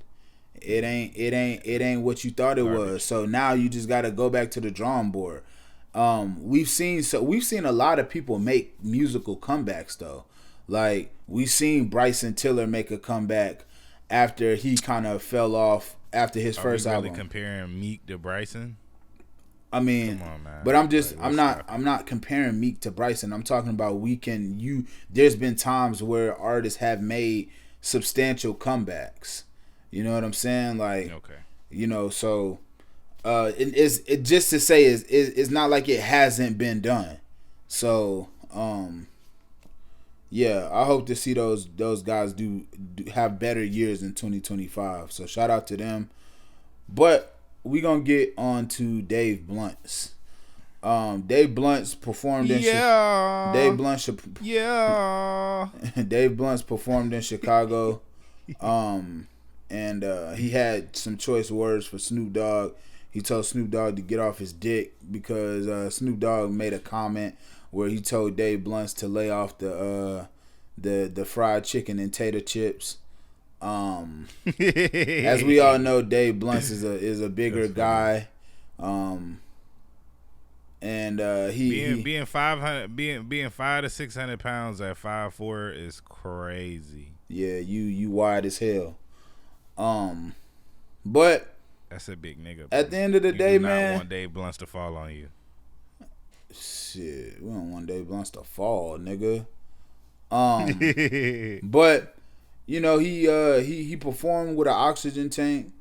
Speaker 2: it ain't what you thought it was. So now you just got to go back to the drawing board. We've seen a lot of people make musical comebacks though. Like we've seen Bryson Tiller make a comeback after he kind of fell off after his first album.
Speaker 1: Really comparing Meek to Bryson?
Speaker 2: I mean, come on, man. But I'm not comparing Meek to Bryson. I'm talking about there's been times where artists have made substantial comebacks. You know what I'm saying? Like, okay. So it just to say it's not like it hasn't been done. So, yeah, I hope to see those guys do have better years in 2025. So shout out to them. But we gonna get on to Dave Blunt's. Dave Blunt's performed in Dave Blunt's performed in Chicago. And he had some choice words for Snoop Dogg. He told Snoop Dogg to get off his dick because Snoop Dogg made a comment where he told Dave Blunt's to lay off the fried chicken and tater chips. As we all know, Dave Blunt's is a bigger guy, and he
Speaker 1: being 500 being 500 to 600 pounds at 5'4" is crazy.
Speaker 2: Yeah, you wide as hell. But
Speaker 1: that's a big nigga.
Speaker 2: At the end of the day, man,
Speaker 1: you don't want Dave Blunt's to fall on you.
Speaker 2: Shit, we don't want Dave Blunt's to fall, nigga. But he performed with an oxygen tank,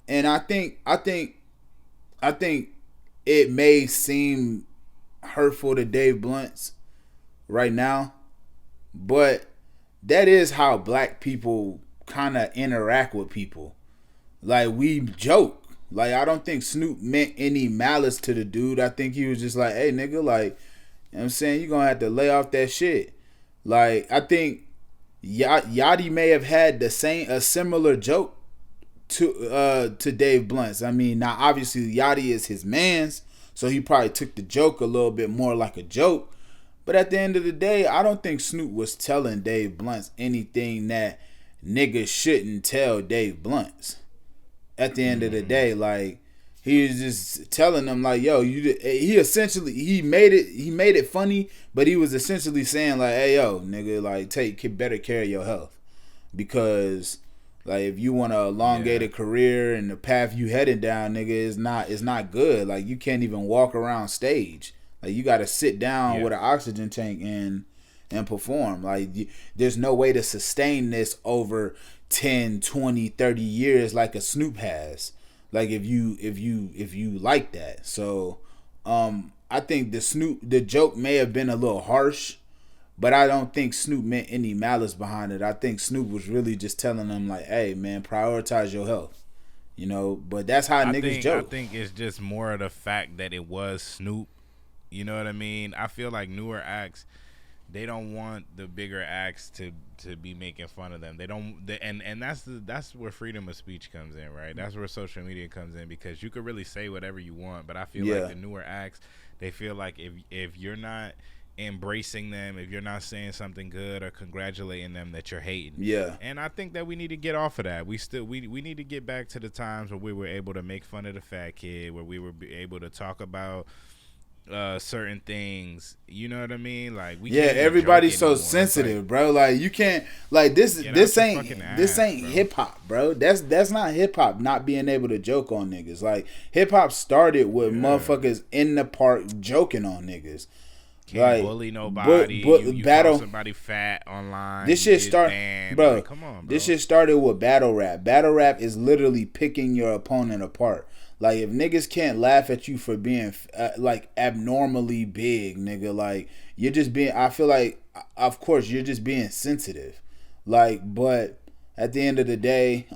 Speaker 2: and I think it may seem hurtful to Dave Blunt's right now, but that is how black people kind of interact with people. Like, we joke. Like, I don't think Snoop meant any malice to the dude. I think he was just like, hey, nigga, like, you know what I'm saying? You're going to have to lay off that shit. Like, I think Yachty may have had a similar joke to Dave Blunt's. I mean, now, obviously, Yachty is his man's, so he probably took the joke a little bit more like a joke. But at the end of the day, I don't think Snoop was telling Dave Blunt's anything that niggas shouldn't tell Dave Blunt's. At the end of the day, like, he was just telling them, like, yo, he made it funny, but he was essentially saying, like, hey, yo, nigga, like, take better care of your health, because, like, if you want a elongated career and the path you headed down, nigga, it's not good. Like, you can't even walk around stage. Like, you got to sit down with an oxygen tank and perform. Like, there's no way to sustain this over 10, 20, 30 years like a Snoop has. Like, if you like that. So I think the joke may have been a little harsh, but I don't think Snoop meant any malice behind it. I think Snoop was really just telling them, like, hey, man, prioritize your health. But that's how niggas joke.
Speaker 1: I think it's just more of the fact that it was Snoop. You know what I mean? I feel like newer acts, they don't want the bigger acts to be making fun of them. They don't, and that's where freedom of speech comes in, right? That's where social media comes in, because you could really say whatever you want, but I feel like the newer acts, they feel like if you're not embracing them, if you're not saying something good or congratulating them, that you're hating.
Speaker 2: Yeah.
Speaker 1: And I think that we need to get off of that. We need to get back to the times where we were able to make fun of the fat kid, where we were able to talk about certain things, you know what I mean? Like,
Speaker 2: everybody's so sensitive, like, bro. Like, you can't, like, this ain't hip hop, bro. That's not hip hop. Not being able to joke on niggas. Like, hip hop started with motherfuckers in the park joking on niggas.
Speaker 1: Can't bully nobody. You call somebody fat online.
Speaker 2: This shit started, bro. Like, come on, bro. This shit started with battle rap. Battle rap is literally picking your opponent apart. Like, if niggas can't laugh at you for being like abnormally big, nigga, like, you're just being, I feel like, of course, you're just being sensitive. Like, but at the end of the day,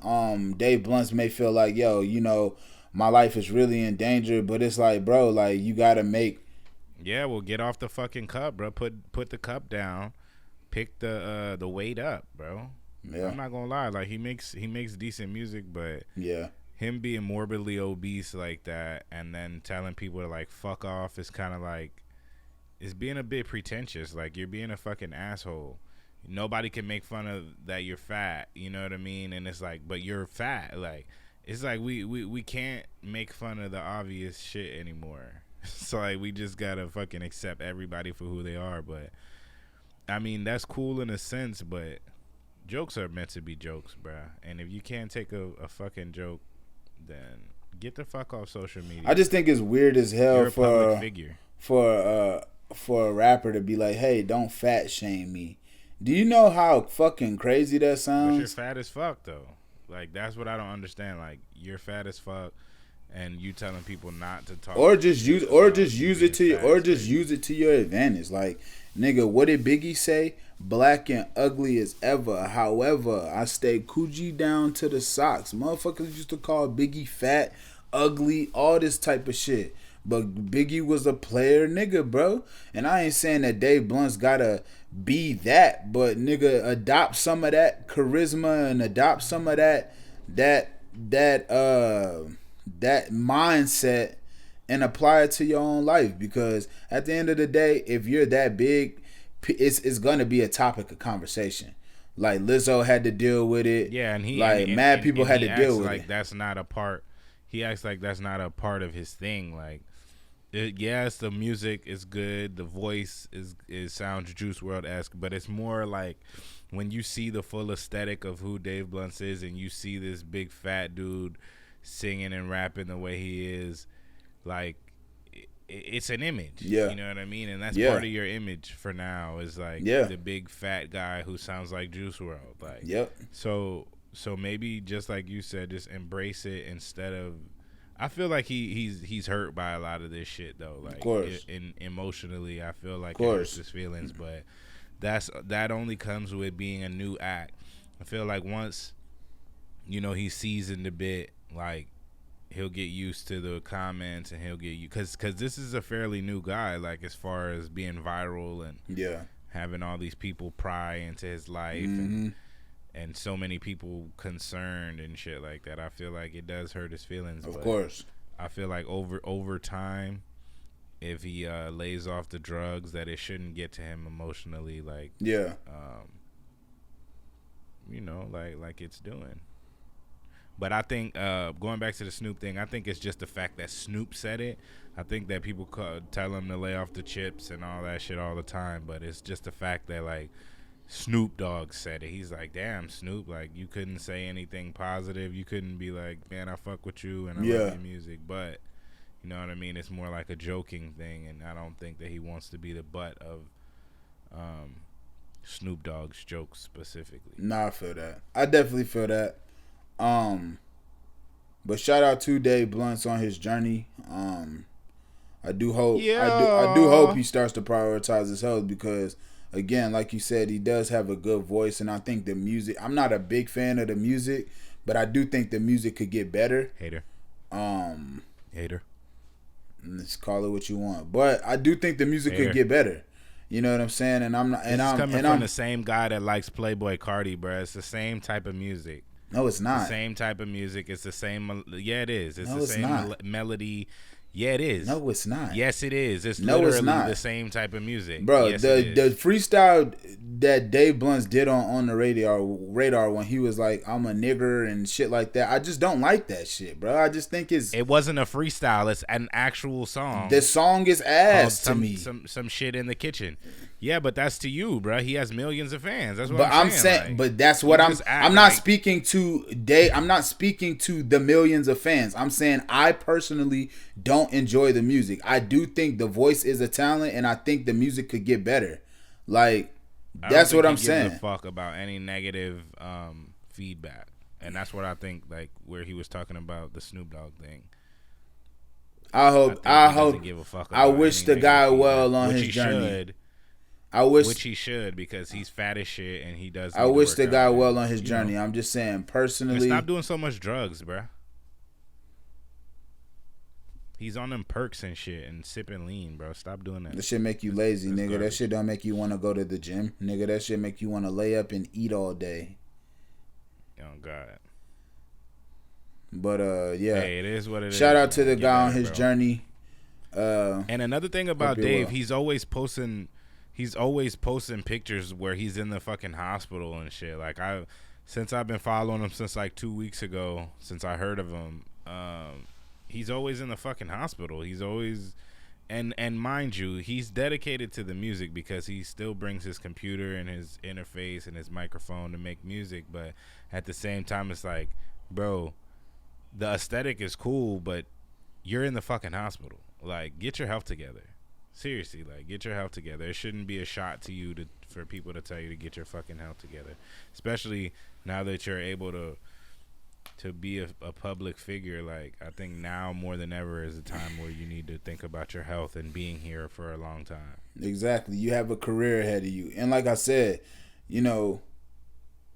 Speaker 2: Dave Blunt's may feel like, yo, my life is really in danger, but it's like, bro, like, you gotta make
Speaker 1: Yeah, well, get off the fucking cup, bro. Put the cup down. Pick the weight up, bro.
Speaker 2: Yeah.
Speaker 1: I'm not gonna lie, like he makes decent music, but
Speaker 2: Yeah.
Speaker 1: him being morbidly obese like that and then telling people to like fuck off is kind of like, it's being a bit pretentious. Like, you're being a fucking asshole. Nobody can make fun of that you're fat, you know what I mean? And it's like, but you're fat. Like, it's like we can't make fun of the obvious shit anymore. So like, we just gotta fucking accept everybody for who they are. But I mean, that's cool in a sense, but jokes are meant to be jokes, bruh. And if you can't take a fucking joke, then get the fuck off social media.
Speaker 2: I just think it's weird as hell
Speaker 1: You're a public figure.
Speaker 2: For a rapper to be like, hey, don't fat shame me. Do you know how fucking crazy that sounds?
Speaker 1: But you're fat as fuck though. Like, that's what I don't understand. Like, you're fat as fuck, and you telling people not to talk,
Speaker 2: or just use it to your advantage. Like, nigga, what did Biggie say? Black and ugly as ever. However, I stay Coogee down to the socks. Motherfuckers used to call Biggie fat, ugly, all this type of shit. But Biggie was a player nigga, bro. And I ain't saying that Dave Blunt's gotta be that, but nigga, adopt some of that charisma and adopt some of that mindset and apply it to your own life. Because at the end of the day, if you're that big, it's gonna be a topic of conversation. Like, Lizzo had to deal with it.
Speaker 1: Yeah, and
Speaker 2: mad people had to deal with
Speaker 1: like
Speaker 2: it.
Speaker 1: That's not a part. He acts like that's not a part of his thing. Like, yes, the music is good, the voice is sounds Juice WRLD-esque, but it's more like when you see the full aesthetic of who Dave Blunt is, and you see this big fat dude singing and rapping the way he is, like, it's an image.
Speaker 2: Yeah.
Speaker 1: You know what I mean? And that's
Speaker 2: Yeah.
Speaker 1: part of your image for now, is like,
Speaker 2: Yeah.
Speaker 1: the big fat guy who sounds like Juice WRLD. Like,
Speaker 2: Yep.
Speaker 1: So maybe, just like you said, just embrace it instead of. I feel like he's hurt by a lot of this shit though. Like,
Speaker 2: of course.
Speaker 1: Emotionally, I feel like it hurts his feelings. But that only comes with being a new act. I feel like once, he's seasoned a bit, like, he'll get used to the comments, and he'll get you because this is a fairly new guy. Like, as far as being viral and having all these people pry into his life and so many people concerned and shit like that. I feel like it does hurt his feelings.
Speaker 2: Of course.
Speaker 1: I feel like over time, if he lays off the drugs, that it shouldn't get to him emotionally. Like, like it's doing. But I think, going back to the Snoop thing, I think it's just the fact that Snoop said it. I think that people tell him to lay off the chips and all that shit all the time, but it's just the fact that, like, Snoop Dogg said it. He's like, damn, Snoop, like, you couldn't say anything positive. You couldn't be like, man, I fuck with you and I love your music. But, you know what I mean? It's more like a joking thing, and I don't think that he wants to be the butt of Snoop Dogg's jokes specifically.
Speaker 2: Nah, I feel that. I definitely feel that. But shout out to Dave Blunt on his journey. I do hope I do hope he starts to prioritize his health, because, again, like you said, he does have a good voice, and I think the music, I'm not a big fan of the music, but I do think the music could get better.
Speaker 1: Hater.
Speaker 2: Let's call it what you want, but I do think the music could get better. You know what I'm saying? And I'm not. And
Speaker 1: I'm
Speaker 2: coming
Speaker 1: from the same guy that likes Playboy Cardi, bro. It's the same type of music.
Speaker 2: No, it's not.
Speaker 1: It's the same type of music. It's the same. Yeah, it is. It's
Speaker 2: no,
Speaker 1: the
Speaker 2: it's
Speaker 1: same
Speaker 2: not.
Speaker 1: Melody. Yeah, it is.
Speaker 2: No, it's not.
Speaker 1: Yes, it is. It's
Speaker 2: no,
Speaker 1: literally
Speaker 2: it's not.
Speaker 1: the same type of music.
Speaker 2: Bro,
Speaker 1: yes,
Speaker 2: the freestyle that Dave Blunt did on the radar when he was like, I'm a nigger and shit like that, I just don't like that shit, bro. I just think it
Speaker 1: wasn't a freestyle. It's an actual song.
Speaker 2: The song is ass to me.
Speaker 1: Some shit in the kitchen. Yeah, but that's to you, bro. He has millions of fans. That's what
Speaker 2: but
Speaker 1: I'm saying.
Speaker 2: Like, but that's what I'm not speaking to Dave. I'm not speaking to the millions of fans. I'm saying I personally don't enjoy the music. I do think the voice is a talent, and I think the music could get better. Like, that's what I'm saying.
Speaker 1: Gives a fuck about any negative feedback, and that's what I think. Like, where he was talking about the Snoop Dogg thing.
Speaker 2: I wish the guy well on his journey. Which
Speaker 1: he should, because he's fat as shit and he does.
Speaker 2: I wish the guy well on his journey. I'm just saying, personally.
Speaker 1: Stop doing so much drugs, bro. He's on them perks and shit and sipping lean, bro. Stop doing that.
Speaker 2: That shit make you lazy,
Speaker 1: That's
Speaker 2: nigga.
Speaker 1: garbage.
Speaker 2: That shit don't make you want to go to the gym, nigga. That shit make you want to lay up and eat all day.
Speaker 1: Oh God.
Speaker 2: But yeah.
Speaker 1: Hey, it is what it is.
Speaker 2: Shout out to the
Speaker 1: Get
Speaker 2: guy on
Speaker 1: better,
Speaker 2: his
Speaker 1: bro.
Speaker 2: journey.
Speaker 1: And another thing about
Speaker 2: you're
Speaker 1: Dave,
Speaker 2: well.
Speaker 1: he's always posting pictures where he's in the fucking hospital and shit. Like since I've been following him since like 2 weeks ago, since I heard of him, he's always in the fucking hospital. He's always and mind you, he's dedicated to the music because he still brings his computer and his interface and his microphone to make music, but at the same time it's like, bro, the aesthetic is cool, but you're in the fucking hospital. Like, get your health together. Seriously, like, get your health together. It shouldn't be a shot to you for people to tell you to get your fucking health together, especially now that you're able to be a public figure. Like, I think now more than ever is a time where you need to think about your health and being here for a long time.
Speaker 2: Exactly. You have a career ahead of you. And like I said, you know,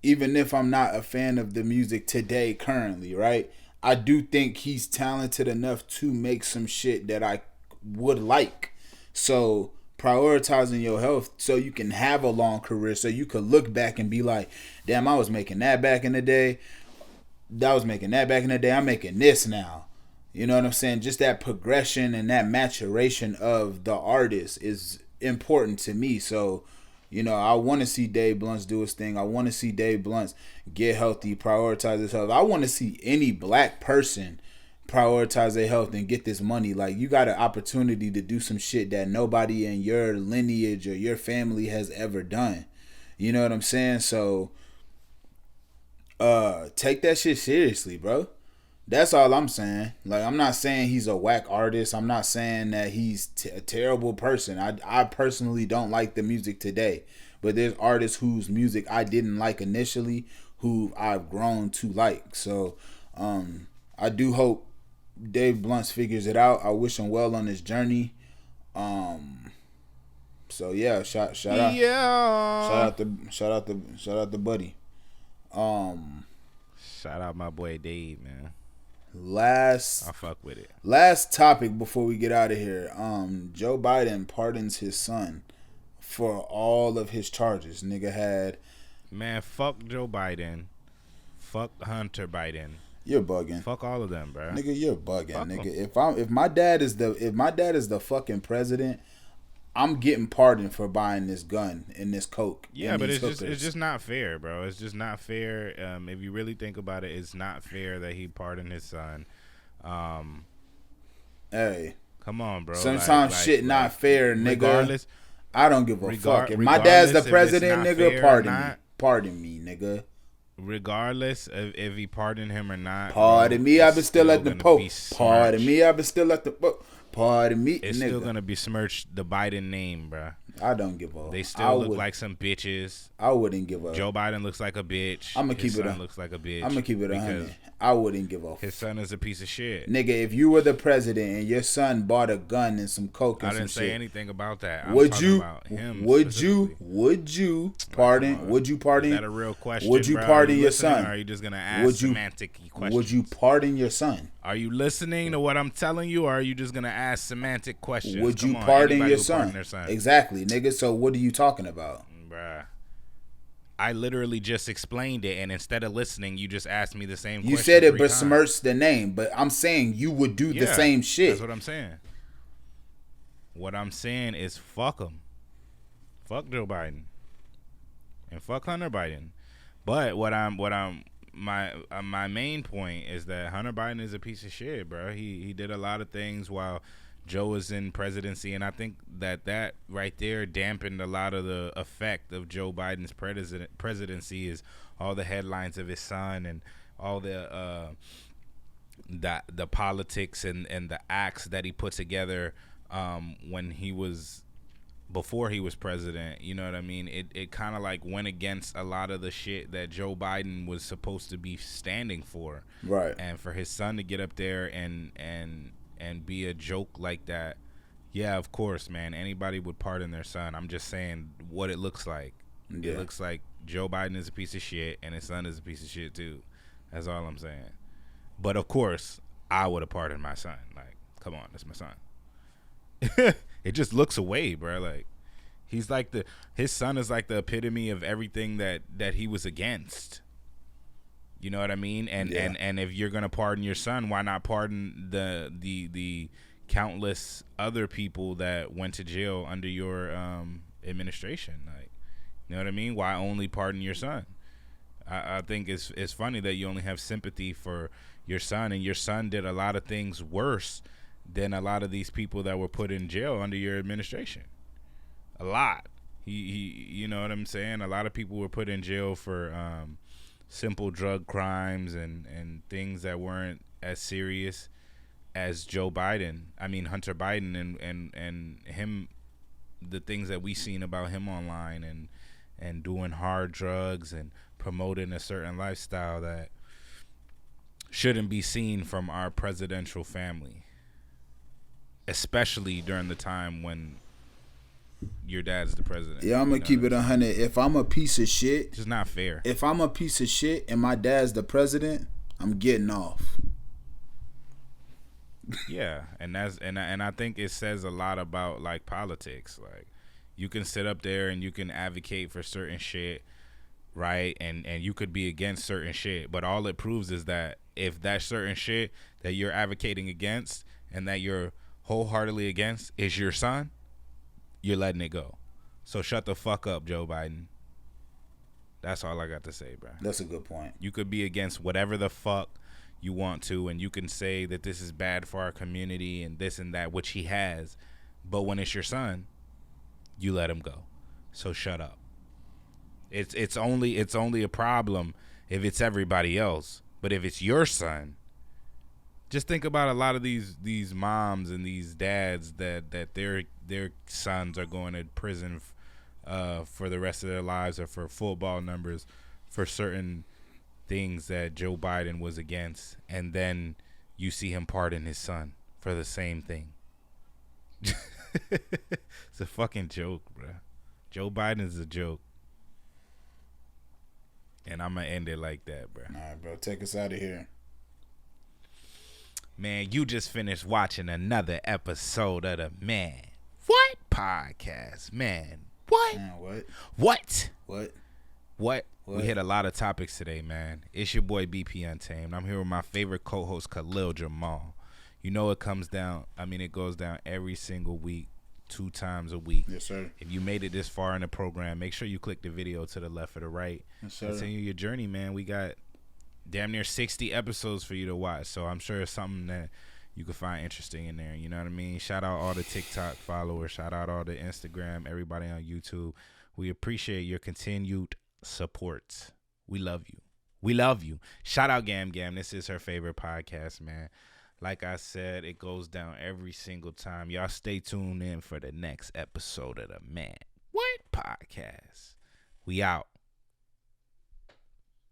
Speaker 2: even if I'm not a fan of the music today currently, right? I do think he's talented enough to make some shit that I would like. So prioritizing your health so you can have a long career, so you could look back and be like, damn, I was making that back in the day. I'm making this now. You know what I'm saying? Just that progression and that maturation of the artist is important to me. So, you know, I want to see Dave Blunts do his thing. I want to see Dave Blunts get healthy, prioritize his health. I want to see any black person prioritize their health and get this money. Like, you got an opportunity to do some shit that nobody in your lineage or your family has ever done. You know what I'm saying? So, take that shit seriously, bro. That's all I'm saying. Like, I'm not saying he's a whack artist. I'm not saying that he's a terrible person. I personally don't like the music today. But there's artists whose music I didn't like initially who I've grown to like. So, I do hope Dave Blunts figures it out. I wish him well on his journey. So yeah, shout out.
Speaker 1: Yeah.
Speaker 2: Shout out the buddy.
Speaker 1: Shout out my boy Dave, man. I fuck with it.
Speaker 2: Last topic before we get out of here. Joe Biden pardons his son for all of his charges. Nigga had,
Speaker 1: man, fuck Joe Biden, fuck Hunter Biden.
Speaker 2: You're bugging.
Speaker 1: Fuck all of them, bro.
Speaker 2: Nigga, you're bugging.
Speaker 1: Fuck
Speaker 2: nigga.
Speaker 1: them.
Speaker 2: If my dad is the fucking president, I'm getting pardoned for buying this gun and this coke.
Speaker 1: Yeah, but it's just not fair, bro. It's just not fair. If you really think about it, it's not fair that he pardoned his son.
Speaker 2: Hey,
Speaker 1: come on, bro.
Speaker 2: Sometimes shit not fair, nigga.
Speaker 1: Regardless,
Speaker 2: I don't give a fuck. If my dad's the president, nigga, pardon me, nigga.
Speaker 1: Regardless of if he pardoned him or not,
Speaker 2: pardon me, I've been still at the Pope. Pardon me, I've been still at the Pope. Pardon me,
Speaker 1: it's
Speaker 2: nigga.
Speaker 1: still gonna besmirch the Biden name, bro.
Speaker 2: I don't give a.
Speaker 1: They still look like some bitches.
Speaker 2: I wouldn't give a.
Speaker 1: Joe Biden looks like a bitch.
Speaker 2: I'm gonna keep it.
Speaker 1: Looks like a bitch.
Speaker 2: I'm gonna keep it 100. I wouldn't give a.
Speaker 1: His son is a piece of shit.
Speaker 2: Nigga, if you were the president and your son bought a gun and some coke and
Speaker 1: I didn't
Speaker 2: some
Speaker 1: say
Speaker 2: shit,
Speaker 1: anything about that.
Speaker 2: Would you?
Speaker 1: About him
Speaker 2: would you pardon? Would you pardon?
Speaker 1: Is that a real question?
Speaker 2: Would you pardon your son?
Speaker 1: Or are you just gonna ask semantic questions?
Speaker 2: Would you pardon your son?
Speaker 1: Are you listening to what I'm telling you, or are you just gonna ask semantic questions?
Speaker 2: Would you pardon your son? Exactly, nigga. So what are you talking about,
Speaker 1: bruh? I literally just explained it, and instead of listening, you just asked me the same question.
Speaker 2: You said it besmirched the name, but I'm saying you would do the same shit.
Speaker 1: That's what I'm saying. What I'm saying is fuck him. Fuck Joe Biden. And fuck Hunter Biden. But my main point is that Hunter Biden is a piece of shit, bro. He did a lot of things while Joe was in presidency, and I think that right there dampened a lot of the effect of Joe Biden's presidency. Is all the headlines of his son and all the politics and the acts that he put together when he was before he was president. You know what I mean? It kind of like went against a lot of the shit that Joe Biden was supposed to be standing for.
Speaker 2: Right.
Speaker 1: And for his son to get up there and be a joke like that, yeah, of course, man. Anybody would pardon their son. I'm just saying what it looks like. Yeah. It looks like Joe Biden is a piece of shit and his son is a piece of shit too. That's all I'm saying. But of course, I would have pardoned my son. Like, Come on, that's my son. It just looks away, bro. Like he's like his son is like the epitome of everything that he was against. You know what I mean? And if you're gonna pardon your son, why not pardon the countless other people that went to jail under your administration? Like, you know what I mean? Why only pardon your son? I think it's funny that you only have sympathy for your son, and your son did a lot of things worse than a lot of these people that were put in jail under your administration. A lot. He you know what I'm saying? A lot of people were put in jail for simple drug crimes and things that weren't as serious as Hunter Biden and him, the things that we seen about him online and doing hard drugs and promoting a certain lifestyle that shouldn't be seen from our presidential family, especially during the time when your dad's the president.
Speaker 2: Yeah, I'm gonna keep it 100. If I'm a piece of shit,
Speaker 1: it's just not fair.
Speaker 2: If I'm a piece of shit and my dad's the president, I'm getting off.
Speaker 1: Yeah, and I think it says a lot about like politics. Like, you can sit up there and you can advocate for certain shit, right? And you could be against certain shit, but all it proves is that if that certain shit that you're advocating against and that you're wholeheartedly against is your son, you're letting it go. So shut the fuck up, Joe Biden. That's all I got to say, bro.
Speaker 2: That's a good point.
Speaker 1: You could be against whatever the fuck you want to, and you can say that this is bad for our community and this and that, which he has. But when it's your son, you let him go. So shut up. It's only a problem if it's everybody else. But if it's your son, just think about a lot of these moms and these dads that their sons are going to prison for the rest of their lives, or for football numbers, for certain things that Joe Biden was against, and then you see him pardon his son for the same thing. It's a fucking joke, bro. Joe Biden is a joke. And I'm going to end it like that, bro.
Speaker 2: All right, bro. Take us out of here.
Speaker 1: Man, you just finished watching another episode of the Man What Podcast. Man, what?
Speaker 2: Man, what?
Speaker 1: What?
Speaker 2: What?
Speaker 1: What? We hit a lot of topics today, man. It's your boy BP Untamed. I'm here with my favorite co-host, Khalil Jamal. You know it goes down every single week, 2 times a week.
Speaker 2: Yes, sir.
Speaker 1: If you made it this far in the program, make sure you click the video to the left or the right.
Speaker 2: Yes, sir.
Speaker 1: Continue your journey, man. We got damn near 60 episodes for you to watch, so I'm sure it's something that you can find interesting in there. You know what I mean? Shout out all the TikTok followers. Shout out all the Instagram, everybody on YouTube. We appreciate your continued support. We love you. We love you. Shout out Gam Gam. This is her favorite podcast, man. Like I said, it goes down every single time. Y'all stay tuned in for the next episode of the Man What Podcast. We out.